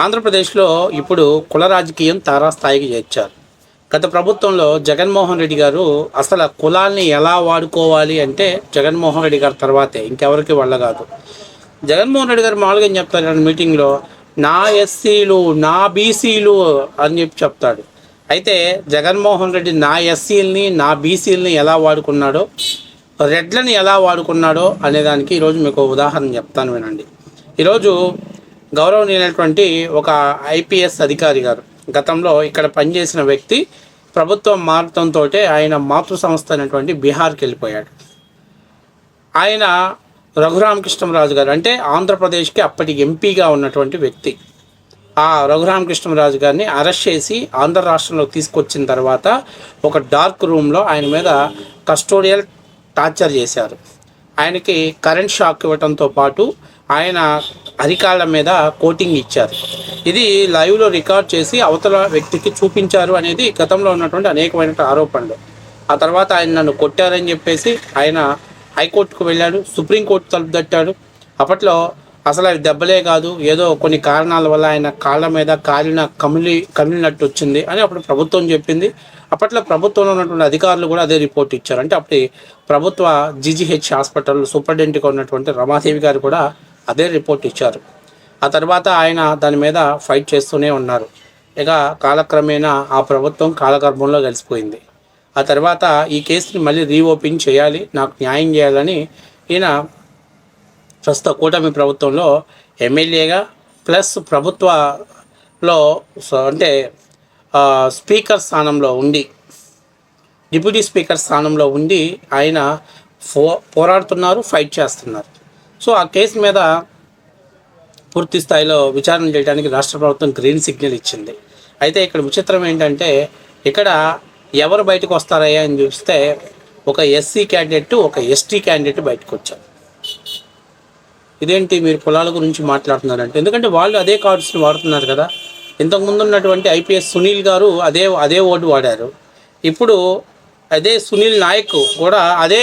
ఆంధ్రప్రదేశ్లో ఇప్పుడు కుల రాజకీయం తారాస్థాయికి చేర్చారు. గత ప్రభుత్వంలో జగన్మోహన్ రెడ్డి గారు అసలు కులాల్ని ఎలా వాడుకోవాలి అంటే జగన్మోహన్ రెడ్డి గారి తర్వాతే ఇంకెవరికి వల్ల కాదు. జగన్మోహన్ రెడ్డి గారు మామూలుగా ఏం చెప్తారు మీటింగ్లో, నా ఎస్సీలు నా బీసీలు అని చెప్తాడు. అయితే జగన్మోహన్ రెడ్డి నా ఎస్సీలని నా బీసీలని ఎలా వాడుకున్నాడో, రెడ్లని ఎలా వాడుకున్నాడో అనేదానికి ఈరోజు మీకు ఉదాహరణ చెప్తాను వినండి. ఈరోజు గౌరవనీయులైనటువంటి ఒక ఐపీఎస్ అధికారి గారు గతంలో ఇక్కడ పనిచేసిన వ్యక్తి ప్రభుత్వం మారటంతో ఆయన మాతృ సంస్థ అయినటువంటి బీహార్కి వెళ్ళిపోయాడు. ఆయన రఘురామకృష్ణరాజు గారు అంటే ఆంధ్రప్రదేశ్కి అప్పటి ఎంపీగా ఉన్నటువంటి వ్యక్తి. ఆ రఘురామకృష్ణరాజు గారిని అరెస్ట్ చేసి ఆంధ్ర రాష్ట్రంలో తీసుకొచ్చిన తర్వాత ఒక డార్క్ రూమ్లో ఆయన మీద కస్టోడియల్ టార్చర్ చేశారు. ఆయనకి కరెంట్ షాక్ ఇవ్వడంతో పాటు ఆయన అరికాళ్ళ మీద కోటింగ్ ఇచ్చారు. ఇది లైవ్లో రికార్డ్ చేసి అవతల వ్యక్తికి చూపించారు అనేది గతంలో ఉన్నటువంటి అనేకమైన ఆరోపణలు. ఆ తర్వాత ఆయన నన్ను కొట్టారని చెప్పేసి ఆయన హైకోర్టుకు వెళ్ళాడు, సుప్రీంకోర్టు తలుపు తట్టాడు. అప్పట్లో అసలు అవి దెబ్బలే కాదు, ఏదో కొన్ని కారణాల వల్ల ఆయన కాళ్ళ మీద కమిలినట్టు వచ్చింది అని అప్పుడు ప్రభుత్వం చెప్పింది. అప్పట్లో ప్రభుత్వంలో ఉన్నటువంటి అధికారులు కూడా అదే రిపోర్ట్ ఇచ్చారు. అంటే అప్పుడు ప్రభుత్వ జీజీహెచ్ హాస్పిటల్ సూపరింటెండెంట్గా ఉన్నటువంటి రమాదేవి గారు కూడా అదే రిపోర్ట్ ఇచ్చారు. ఆ తర్వాత ఆయన దాని మీద ఫైట్ చేస్తూనే ఉన్నారు. ఇక కాలక్రమేణా ఆ ప్రభుత్వం కాలగర్భంలో కలిసిపోయింది. ఆ తర్వాత ఈ కేసుని మళ్ళీ రీఓపెన్ చేయాలి, నాకు న్యాయం చేయాలని ఈయన ప్రస్తుత కూటమి ప్రభుత్వంలో ఎమ్మెల్యేగా ప్లస్ ప్రభుత్వలో అంటే స్పీకర్ స్థానంలో ఉండి, డిప్యూటీ స్పీకర్ స్థానంలో ఉండి ఆయన పోరాడుతున్నారు, ఫైట్ చేస్తున్నారు. సో ఆ కేసు మీద పూర్తి స్థాయిలో విచారణ చేయడానికి రాష్ట్ర ప్రభుత్వం గ్రీన్ సిగ్నల్ ఇచ్చింది. అయితే ఇక్కడ విచిత్రం ఏంటంటే, ఇక్కడ ఎవరు బయటకు వస్తారయ్యా అని చూస్తే ఒక ఎస్సీ క్యాండిడేట్, ఒక ఎస్టీ క్యాండిడేట్ బయటకు వచ్చారు. ఇదేంటి మీరు కులాల గురించి మాట్లాడుతున్నారంటే, ఎందుకంటే వాళ్ళు అదే కార్డ్స్ని వాడుతున్నారు కదా. ఇంతకుముందు ఉన్నటువంటి ఐపీఎస్ సునీల్ గారు అదే ఓటు వాడారు. ఇప్పుడు అదే సునీల్ నాయక్ కూడా అదే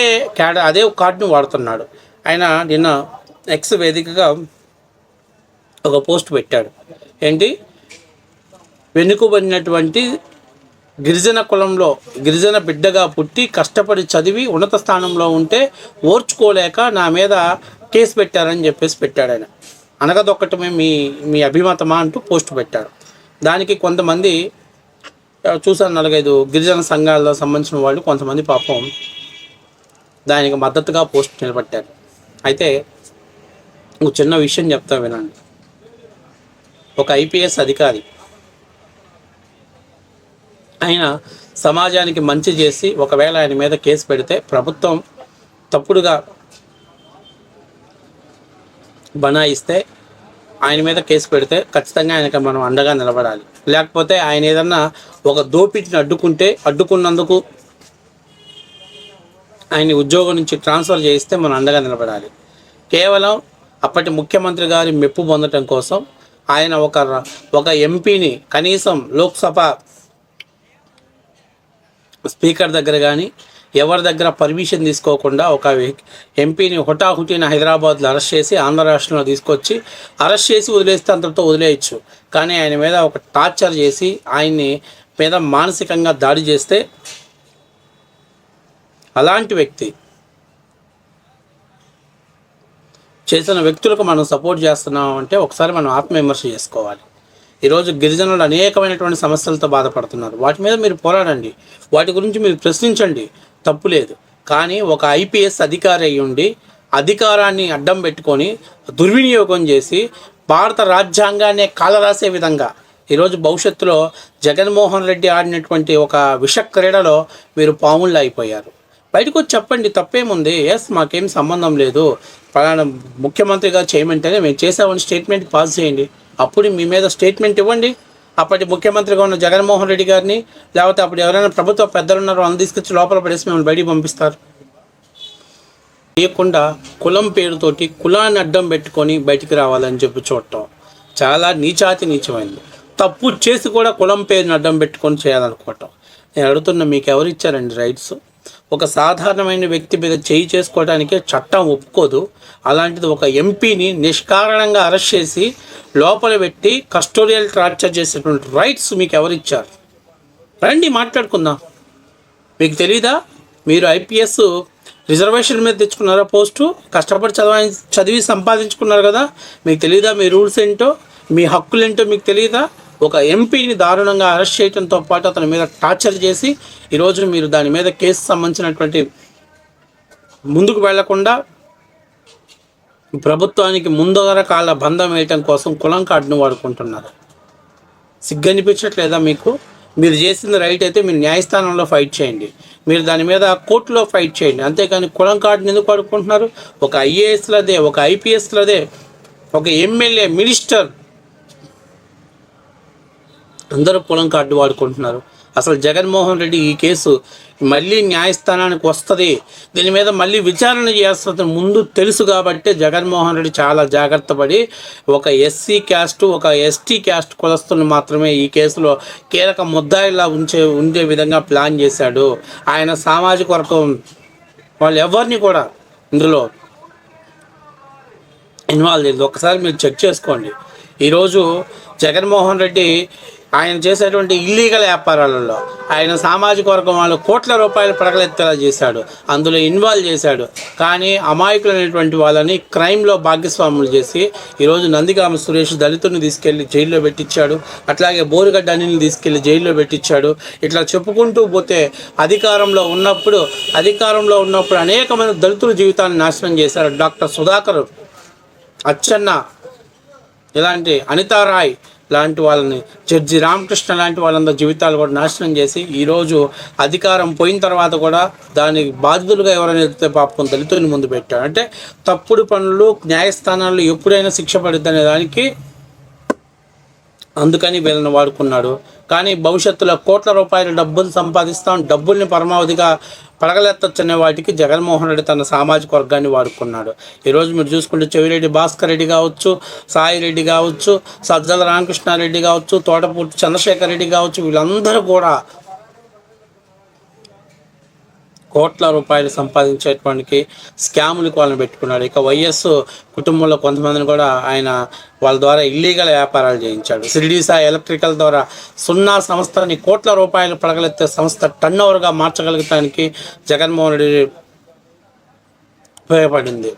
కార్డుని వాడుతున్నాడు. ఆయన నిన్న ఎక్స్ వేదికగా ఒక పోస్ట్ పెట్టాడు. ఏంటి, వెనుకబడినటువంటి గిరిజన కులంలో గిరిజన బిడ్డగా పుట్టి కష్టపడి చదివి ఉన్నత స్థానంలో ఉంటే ఓర్చుకోలేక నా మీద కేసు పెట్టారని చెప్పేసి పెట్టాడు. ఆయన అనగదొక్కటమే మీ అభిమతమా అంటూ పోస్ట్ పెట్టాడు. దానికి కొంతమంది చూసాను, 4-5 గిరిజన సంఘాలకు సంబంధించిన వాళ్ళు కొంతమంది పాపం దానికి మద్దతుగా పోస్ట్ నిలబెట్టారు. అయితే ఒక చిన్న విషయం చెప్తా వినండి. ఒక ఐపీఎస్ అధికారి ఆయన సమాజానికి మంచి చేసి ఒకవేళ ఆయన మీద కేసు పెడితే ప్రభుత్వం తప్పుడుగా బనాయిస్తే ఆయన మీద కేసు పెడితే ఖచ్చితంగా ఆయనకి మనం అండగా నిలబడాలి. లేకపోతే ఆయన ఏదన్నా ఒక దోపిడిని అడ్డుకున్నందుకు ఆయన ఉద్యోగం నుంచి ట్రాన్స్ఫర్ చేయిస్తే మనం అండగా నిలబడాలి. కేవలం అప్పటి ముఖ్యమంత్రి గారి మెప్పు పొందటం కోసం ఆయన ఒక ఎంపీని కనీసం లోక్సభ స్పీకర్ దగ్గర కానీ ఎవరి దగ్గర పర్మిషన్ తీసుకోకుండా ఒక ఎంపీని హుటాహుటిన హైదరాబాద్లో అరెస్ట్ చేసి ఆంధ్ర రాష్ట్రంలో తీసుకొచ్చి అరెస్ట్ చేసి వదిలేస్తే అంతటితో వదిలేయచ్చు. కానీ ఆయన మీద ఒక టార్చర్ చేసి ఆయన్ని మీద మానసికంగా దాడి చేస్తే అలాంటి వ్యక్తి చేసిన వ్యక్తులకు మనం సపోర్ట్ చేస్తున్నాం అంటే ఒకసారి మనం ఆత్మవిమర్శ చేసుకోవాలి. ఈరోజు గిరిజనులు అనేకమైనటువంటి సమస్యలతో బాధపడుతున్నారు. వాటి మీద మీరు పోరాడండి, వాటి గురించి మీరు ప్రశ్నించండి, తప్పు లేదు. కానీ ఒక ఐపీఎస్ అధికారి అయి ఉండి అధికారాన్ని అడ్డం పెట్టుకొని దుర్వినియోగం చేసి భారత రాజ్యాంగాన్ని కాలరాసే విధంగా ఈరోజు భవిష్యత్తులో జగన్మోహన్ రెడ్డి ఆడినటువంటి ఒక విష క్రీడలో మీరు పాముళ్ళు అయిపోయారు. బయటకు వచ్చి చెప్పండి, తప్పేముంది. ఎస్, మాకేం సంబంధం లేదు, పలానా ముఖ్యమంత్రిగా చేయమంటేనే మేము చేసామని స్టేట్మెంట్ పాస్ చేయండి. అప్పుడు మీ మీద స్టేట్మెంట్ ఇవ్వండి. అప్పటి ముఖ్యమంత్రిగా ఉన్న జగన్మోహన్ రెడ్డి గారిని, లేకపోతే అప్పుడు ఎవరైనా ప్రభుత్వ పెద్దలు ఉన్నారో అని తీసుకొచ్చి లోపల పడేసి మిమ్మల్ని బయటికి పంపిస్తారు. లేకుండా కులం పేరుతోటి కులాన్ని అడ్డం పెట్టుకొని బయటికి రావాలని చెప్పి చూడటం చాలా నీచమైంది. తప్పు చేసి కూడా కులం పేరుని అడ్డం పెట్టుకొని చేయాలనుకోవటం. నేను అడుగుతున్నా, మీకు ఎవరు ఇచ్చారండి రైట్స్? ఒక సాధారణమైన వ్యక్తి మీద చేయి చేసుకోవడానికే చట్టం ఒప్పుకోదు. అలాంటిది ఒక ఎంపీని నిష్కారణంగా అరెస్ట్ చేసి లోపల పెట్టి కస్టోడియల్ టార్చర్ చేసేటువంటి రైట్స్ మీకు ఎవరిచ్చారు? రండి మాట్లాడుకుందాం. మీకు తెలీదా? మీరు ఐపీఎస్ రిజర్వేషన్ మీద తెచ్చుకున్నారా పోస్టు? కష్టపడి చదివి సంపాదించుకున్నారు కదా. మీకు తెలీదా మీ రూల్స్ ఏంటో, మీ హక్కులు ఏంటో మీకు తెలీదా? ఒక ఎంపీని దారుణంగా అరెస్ట్ చేయడంతో పాటు అతని మీద టార్చర్ చేసి ఈరోజు మీరు దాని మీద కేసు సంబంధించినటువంటి ముందుకు వెళ్లకుండా ప్రభుత్వానికి ముందర కాళ్ళ బంధం వేయటం కోసం కులం కార్డును వాడుకుంటున్నారు. సిగ్గనిపించట్లేదా మీకు? మీరు చేసిన రైట్ అయితే మీరు న్యాయస్థానంలో ఫైట్ చేయండి, మీరు దాని మీద కోర్టులో ఫైట్ చేయండి. అంతేకాని కులం కార్డుని ఎందుకు వాడుకుంటున్నారు? ఒక ఐఏఎస్లదే, ఒక ఐపీఎస్లదే, ఒక ఎమ్మెల్యే, మినిస్టర్ అందరూ కులం కార్డు వాడుకుంటున్నారు. అసలు జగన్మోహన్ రెడ్డి ఈ కేసు మళ్ళీ న్యాయస్థానానికి వస్తుంది, దీని మీద మళ్ళీ విచారణ చేస్తుంది ముందు తెలుసు కాబట్టి జగన్మోహన్ రెడ్డి చాలా జాగ్రత్త పడి ఒక ఎస్సీ క్యాస్ట్, ఒక ఎస్టీ క్యాస్ట్ కులస్తులను మాత్రమే ఈ కేసులో కీలక ముద్దాయిలా ఉండే విధంగా ప్లాన్ చేశాడు. ఆయన సామాజిక వర్గం వాళ్ళు ఎవరిని కూడా ఇందులో ఇన్వాల్వ్ చేయలేదు. ఒకసారి మీరు చెక్ చేసుకోండి. ఈరోజు జగన్మోహన్ రెడ్డి ఆయన చేసేటువంటి ఇల్లీగల్ వ్యాపారాలలో ఆయన సామాజిక వర్గం వాళ్ళు కోట్ల రూపాయలు పడగలెత్తేలా చేశాడు, అందులో ఇన్వాల్వ్ చేశాడు. కానీ అమాయకులైనటువంటి వాళ్ళని క్రైమ్లో భాగస్వాములు చేసి ఈరోజు నందిగామ సురేష్ దళితుని తీసుకెళ్లి జైల్లో పెట్టించాడు, అట్లాగే బోరుగడ్డ అనిల్ని తీసుకెళ్లి జైల్లో పెట్టించాడు. ఇట్లా చెప్పుకుంటూ పోతే అధికారంలో ఉన్నప్పుడు అనేక మంది దళితుల జీవితాన్ని నాశనం చేశారు. డాక్టర్ సుధాకర్, అచ్చన్న, ఇలాంటి అనితారాయ్ లాంటి వాళ్ళని, జడ్జి రామకృష్ణ లాంటి వాళ్ళందరి జీవితాలు కూడా నాశనం చేసి ఈరోజు అధికారం పోయిన తర్వాత కూడా దానికి బాధితులుగా ఎవరైనా ఎత్తితే పాపం దళితుని ముందు పెట్టాడు. అంటే తప్పుడు పనులు న్యాయస్థానాల్లో ఎప్పుడైనా శిక్ష పడుద్ది అనే దానికి అందుకని వీళ్ళని వాడుకున్నాడు. కానీ భవిష్యత్తులో కోట్ల రూపాయల డబ్బులు సంపాదిస్తాం, డబ్బుల్ని పరమావధిగా పడగలెత్తొచ్చనే వాటికి జగన్మోహన్ రెడ్డి తన సామాజిక వర్గాన్ని వాడుకున్నాడు. ఈరోజు మీరు చూసుకుంటే చెవిరెడ్డి భాస్కర్ రెడ్డి కావచ్చు, సాయి రెడ్డి కావచ్చు, సజ్జల రామకృష్ణారెడ్డి కావచ్చు, తోటపూర్తి చంద్రశేఖర్ రెడ్డి కావచ్చు, వీళ్ళందరూ కూడా కోట్ల రూపాయలు సంపాదించేటువంటి స్కాములకు వాళ్ళని పెట్టుకున్నాడు. ఇక వైఎస్ కుటుంబంలో కొంతమందిని కూడా ఆయన వాళ్ళ ద్వారా ఇల్లీగల్ వ్యాపారాలు చేయించాడు. షిరిడి సాయి ఎలక్ట్రికల్ ద్వారా 0 సంస్థని కోట్ల రూపాయలు పడగలెత్తే సంస్థ టర్న్ ఓవర్గా మార్చగలగటానికి జగన్మోహన్ రెడ్డి ఉపయోగపడింది,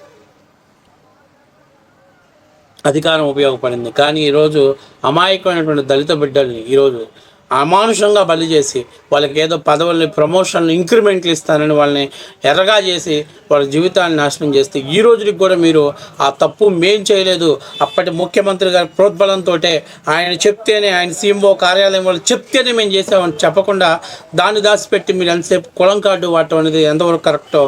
అధికారం ఉపయోగపడింది. కానీ ఈరోజు అమాయకమైనటువంటి దళిత బిడ్డల్ని ఈరోజు అమానుషంగా బలి చేసి వాళ్ళకి ఏదో పదవుల్ని, ప్రమోషన్లు, ఇంక్రిమెంట్లు ఇస్తానని వాళ్ళని ఎర్రగా చేసి వాళ్ళ జీవితాన్ని నాశనం చేస్తే ఈ రోజుకి కూడా మీరు ఆ తప్పు మేం చేయలేదు, అప్పటి ముఖ్యమంత్రి గారి ప్రోద్బలంతో ఆయన చెప్తేనే, ఆయన సీఎంఓ కార్యాలయం వాళ్ళు చెప్తేనే మేము చేసామని చెప్పకుండా దాన్ని దాచిపెట్టి మీరు ఎంతసేపు కులం కార్డు వాడటం అనేది ఎంతవరకు కరెక్టో